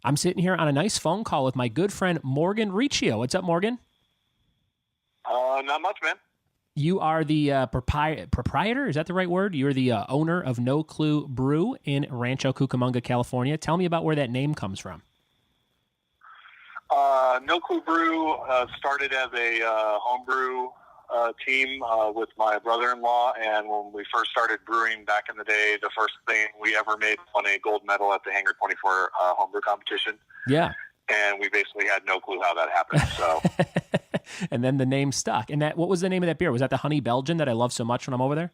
I'm sitting here on a nice phone call with my good friend Morgan Riccio. What's up, Morgan? Not much, man. You are the proprietor, is that the right word? You're the owner of No Clue Brew in Rancho Cucamonga, California. Tell me about where that name comes from. No Clue Brew started as a homebrew team with my brother-in-law, and when we first started brewing back in the day, the first thing we ever made won a gold medal at the Hangar 24 homebrew competition. Yeah. And we basically had no clue how that happened. So, and then the name stuck. And what was the name of that beer? Was that the Honey Belgian that I love so much when I'm over there?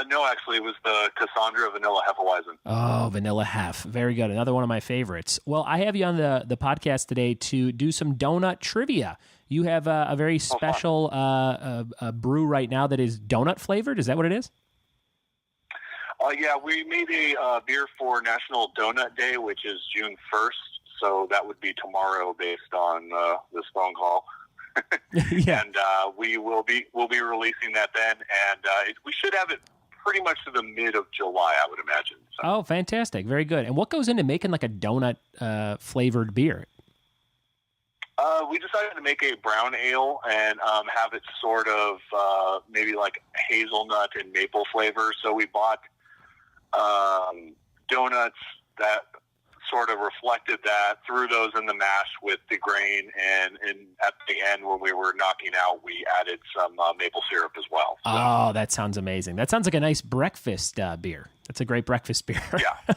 No, actually, it was the Cassandra Vanilla Hefeweizen. Oh, Vanilla Hef. Very good. Another one of my favorites. Well, I have you on the podcast today to do some donut trivia. You have a very special brew right now that is donut flavored. Is that what it is? Yeah, we made a beer for National Donut Day, which is June 1st. So that would be tomorrow based on this phone call. Yeah. And we'll be releasing that then. And we should have it pretty much to the mid of July, I would imagine. So. Oh, fantastic. Very good. And what goes into making like a donut flavored beer? We decided to make a brown ale and have it sort of maybe like hazelnut and maple flavor. So we bought donuts that sort of reflected that, threw those in the mash with the grain, and at the end when we were knocking out, we added some maple syrup as well. So. Oh, that sounds amazing. That sounds like a nice breakfast beer. That's a great breakfast beer. Yeah.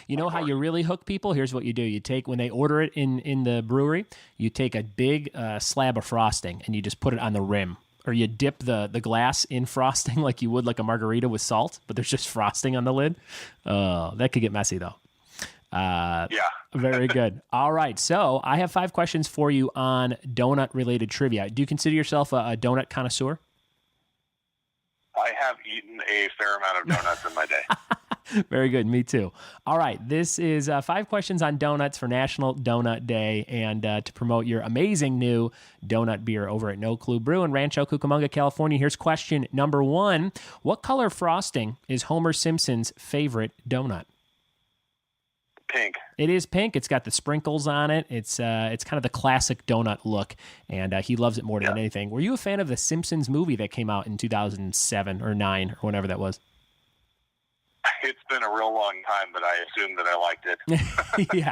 You know how you really hook people? Here's what you do. You take, when they order it in the brewery, you take a big slab of frosting and you just put it on the rim. Or you dip the glass in frosting like you would like a margarita with salt, but there's just frosting on the lid. That could get messy, though. Yeah. Very good. All right. So I have 5 questions for you on donut-related trivia. Do you consider yourself a donut connoisseur? I have eaten a fair amount of donuts in my day. Very good. Me too. All right. This is 5 questions on donuts for National Donut Day and to promote your amazing new donut beer over at No Clue Brew in Rancho Cucamonga, California. Here's question number 1. What color frosting is Homer Simpson's favorite donut? Pink. It is pink. It's got the sprinkles on it. It's kind of the classic donut look, and he loves it more than anything. Were you a fan of the Simpsons movie that came out in 2007 or 9 or whenever that was? It's been a real long time, but I assumed that I liked it.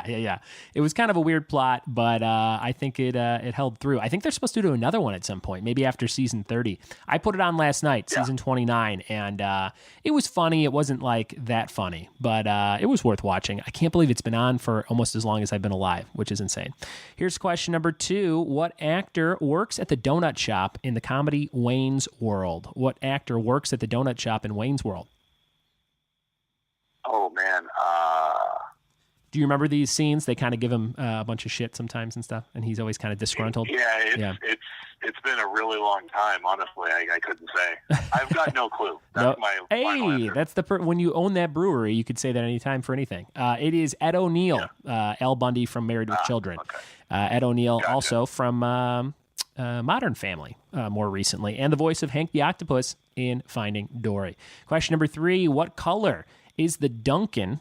Yeah. It was kind of a weird plot, but I think it held through. I think they're supposed to do another one at some point, maybe after season 30. I put it on last night, season 29, and it was funny. It wasn't like that funny, but it was worth watching. I can't believe it's been on for almost as long as I've been alive, which is insane. Here's question number 2. What actor works at the donut shop in the comedy Wayne's World? What actor works at the donut shop in Wayne's World? Oh, man. Do you remember these scenes? They kind of give him a bunch of shit sometimes and stuff, and he's always kind of disgruntled. It's been a really long time, honestly. I couldn't say. I've got no clue. That's my final answer. That's when you own that brewery, you could say that anytime for anything. It is Ed O'Neill, Al Bundy from Married with Children. Okay. Ed O'Neill also from Modern Family more recently, and the voice of Hank the Octopus in Finding Dory. Question number 3, what color is the Dunkin'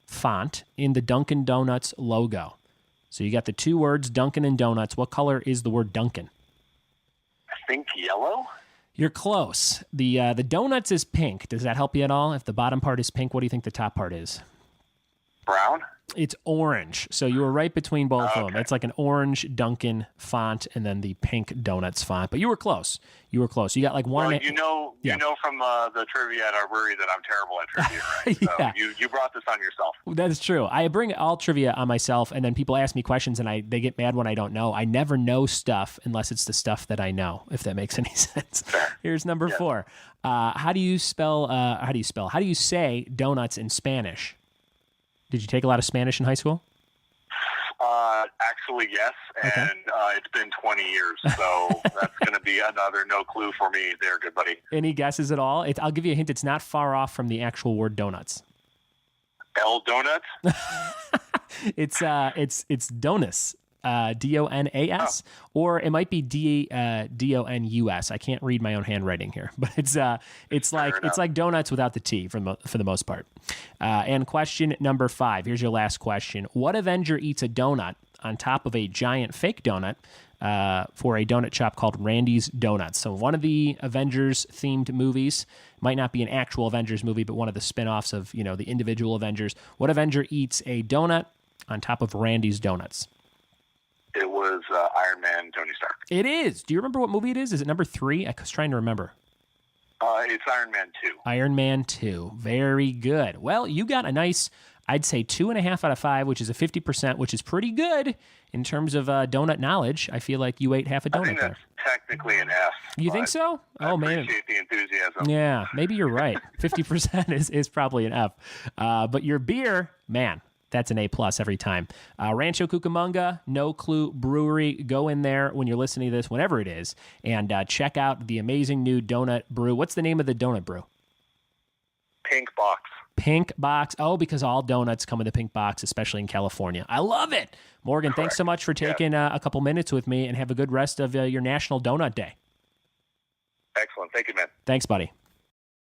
font in the Dunkin' Donuts logo? So you got the 2 words, Dunkin' and Donuts. What color is the word Dunkin'? I think yellow? You're close. The donuts is pink. Does that help you at all? If the bottom part is pink, what do you think the top part is? Brown? It's orange. So you were right between both of them. It's like an orange Dunkin' font and then the pink Donuts font. But you were close. You got like one. Well, you know from the trivia at our brewery that I'm terrible at trivia, right? So you brought this on yourself. That's true. I bring all trivia on myself, and then people ask me questions, and they get mad when I don't know. I never know stuff unless it's the stuff that I know, if that makes any sense. Fair. Here's number 4. How do you say donuts in Spanish? Did you take a lot of Spanish in high school? Actually, yes, and it's been 20 years, so that's going to be another no clue for me there, good buddy. Any guesses at all? I'll give you a hint. It's not far off from the actual word donuts. El Donuts? It's donuts. Donas, or it might be Donus. I can't read my own handwriting here, but it's like donuts without the T for the most part. And question number 5. Here's your last question. What Avenger eats a donut on top of a giant fake donut for a donut shop called Randy's Donuts? So one of the Avengers-themed movies, might not be an actual Avengers movie, but one of the spin-offs of, the individual Avengers. What Avenger eats a donut on top of Randy's Donuts? It was Iron Man, Tony Stark. It is. Do you remember what movie it is? Is it number 3? I was trying to remember. It's Iron Man 2. Iron Man 2. Very good. Well, you got a nice, I'd say 2.5 out of 5, which is a 50%, which is pretty good in terms of donut knowledge. I feel like you ate half a donut I think that's technically an F. You think so? I man. appreciate the enthusiasm. Yeah, maybe you're right. 50% is probably an F. But your beer, man, that's an A+ every time. Rancho Cucamonga, No Clue Brewery. Go in there when you're listening to this, whenever it is, and check out the amazing new donut brew. What's the name of the donut brew? Pink Box. Pink Box. Oh, because all donuts come in the pink box, especially in California. I love it. Morgan, Thanks so much for taking a couple minutes with me, and have a good rest of your National Donut Day. Excellent. Thank you, man. Thanks, buddy.